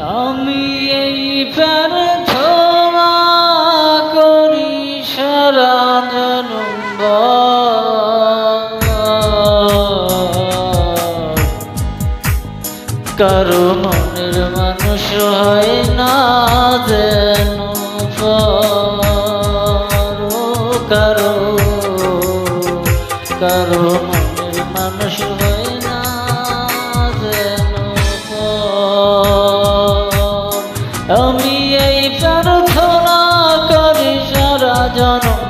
আমি এই প্রার্থনা করি সারা জনম কারো মনের মানুষ হয় না যেন কারো কারো মনের মানুষ হয় না যেন আমি এই প্রার্থনা করি সারা জনম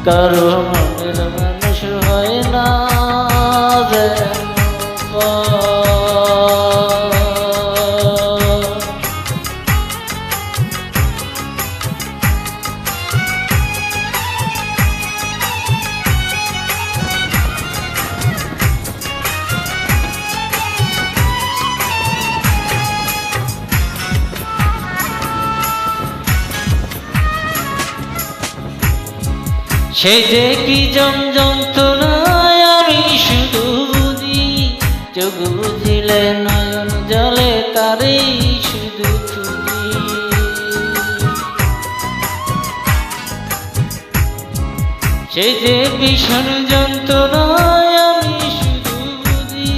কারো মনের মানুষ হয় না যেন সে যে কি যন্ত্রণায় আমি শুধু বুঝি চোখ বুঝিলে নয়ন জলে তারই শুধু খুঁজি সে যে ভীষণ যন্ত্রণায় আমি শুধু বুঝি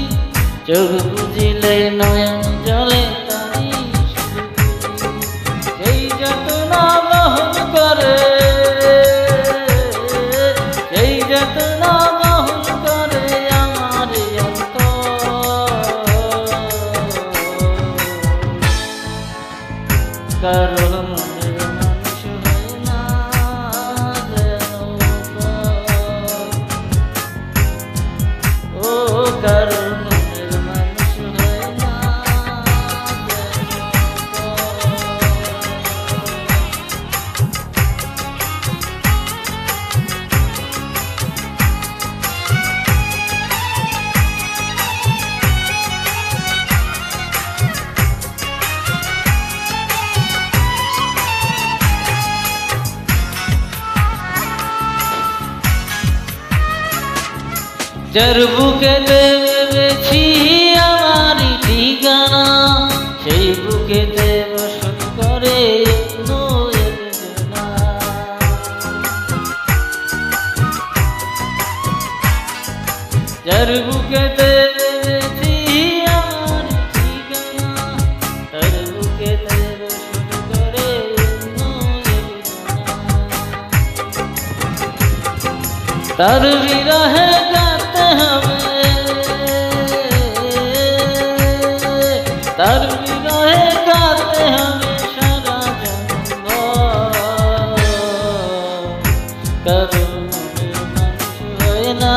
চোখ বুঝিলে নয়ন জলে তারই শুধু খুঁজি সেই যন্ত্রণা বহন করে যতনা বহন করে আমার কারো মনের মানুষ হয় না যেন ও কারো মনের মানুষ হয় না যার বুকেতে ভেবেছি আমার ঠিকানা সেই বুকেতে বসত করে যার বুকেতে ভেবেছি আমার ঠিকানা তার বুকেতে বসত করে তার বিরহে তার বিরহে কাঁদতে হবে সারা জন্ম কারো মনের মানুষ হয় না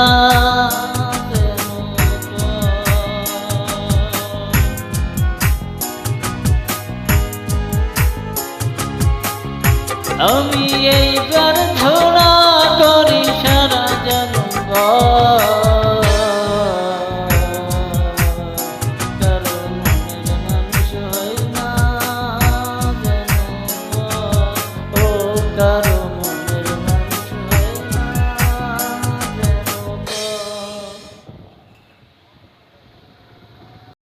আমি এই প্রার্থনা